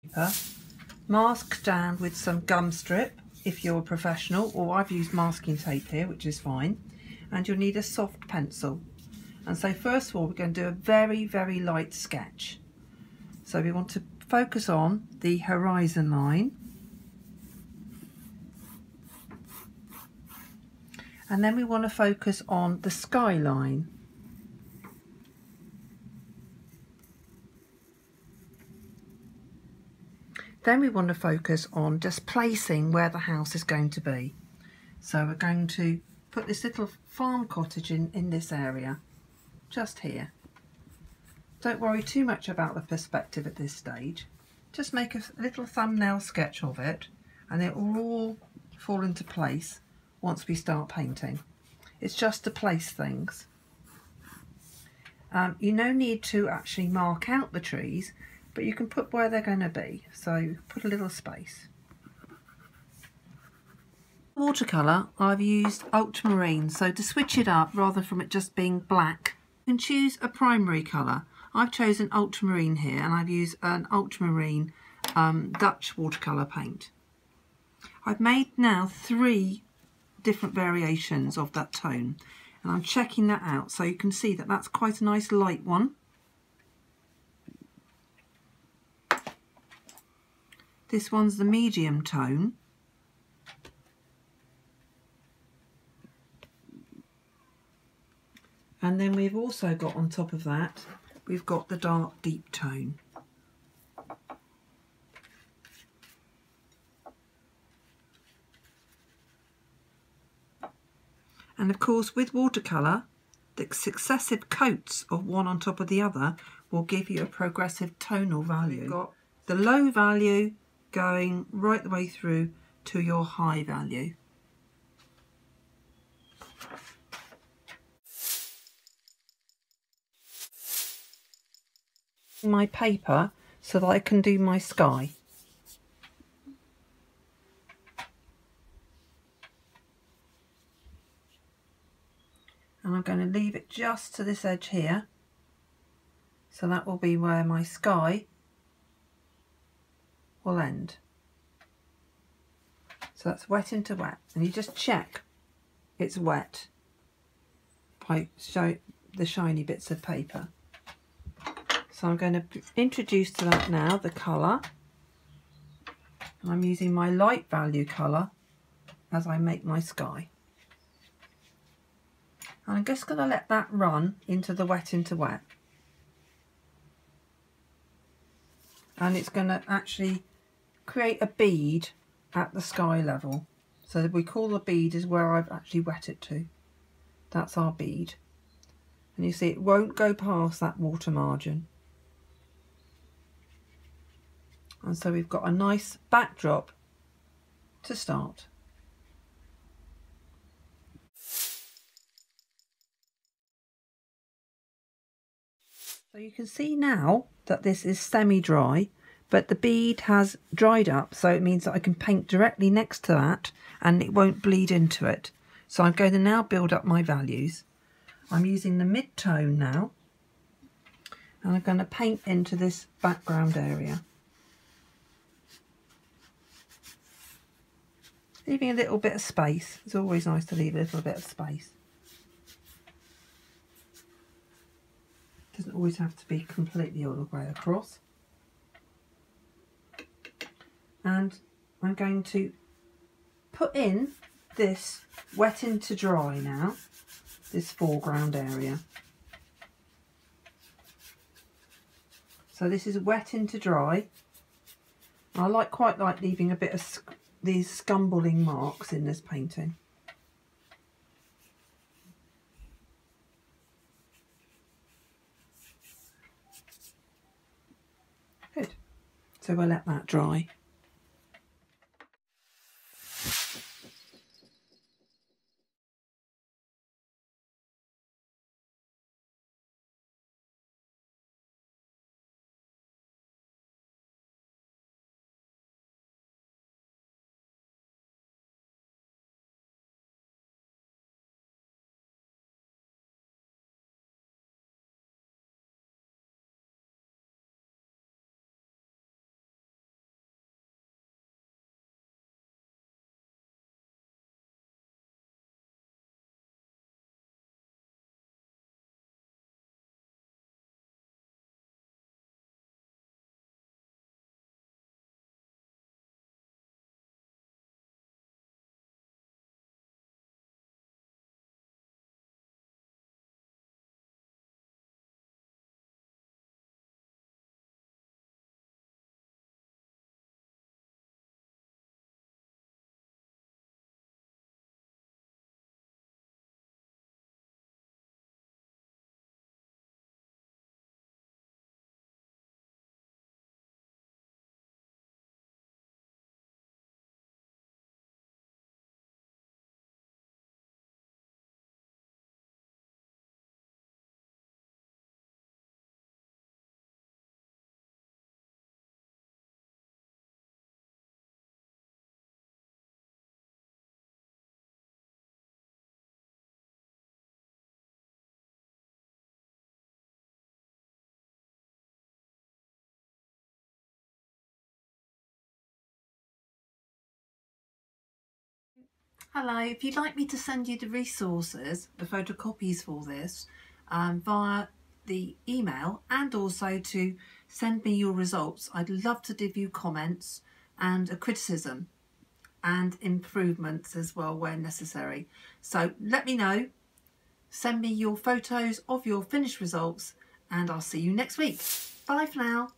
paper, mask down with some gum strip if you're a professional, or I've used masking tape here, which is fine, and you'll need a soft pencil. And so first of all, we're going to do a very, very light sketch. So we want to focus on the horizon line, and then we want to focus on the skyline. Then we want to focus on just placing where the house is going to be. So we're going to put this little farm cottage in this area, just here. Don't worry too much about the perspective at this stage. Just make a little thumbnail sketch of it, and it will all fall into place once we start painting. It's just to place things. You no need to actually mark out the trees, but you can put where they're going to be, so put a little space. Watercolour, I've used ultramarine, so to switch it up rather from it just being black, you can choose a primary colour. I've chosen ultramarine here, and I've used an ultramarine Dutch watercolour paint. I've made now 3 different variations of that tone, and I'm checking that out, so you can see that that's quite a nice light one. This one's the medium tone. And then we've also got on top of that, we've got the dark deep tone. And of course with watercolour, the successive coats of one on top of the other will give you a progressive tonal value. We've got the low value going right the way through to your high value. My paper so that I can do my sky. And I'm going to leave it just to this edge here, so that will be where my sky will end. So that's wet into wet, and you just check it's wet by the shiny bits of paper. So I'm going to introduce to that now the colour. I'm using my light value colour as I make my sky. And I'm just going to let that run into the wet into wet. And it's going to actually create a bead at the sky level. So we call the bead is where I've actually wet it to. That's our bead. And you see it won't go past that water margin. And so we've got a nice backdrop to start. So you can see now that this is semi-dry, but the bead has dried up, so it means that I can paint directly next to that and it won't bleed into it. So I'm going to now build up my values. I'm using the mid-tone now, and I'm going to paint into this background area. Leaving a little bit of space. It's always nice to leave a little bit of space. Doesn't always have to be completely all the way across. And I'm going to put in this wet into dry now, this foreground area. So this is wet into dry. I quite like leaving a bit of these scumbling marks in this painting. Good. So we'll let that dry. Hello, if you'd like me to send you the resources, the photocopies for this, via the email, and also to send me your results, I'd love to give you comments and a criticism and improvements as well where necessary. So let me know, send me your photos of your finished results, and I'll see you next week. Bye for now.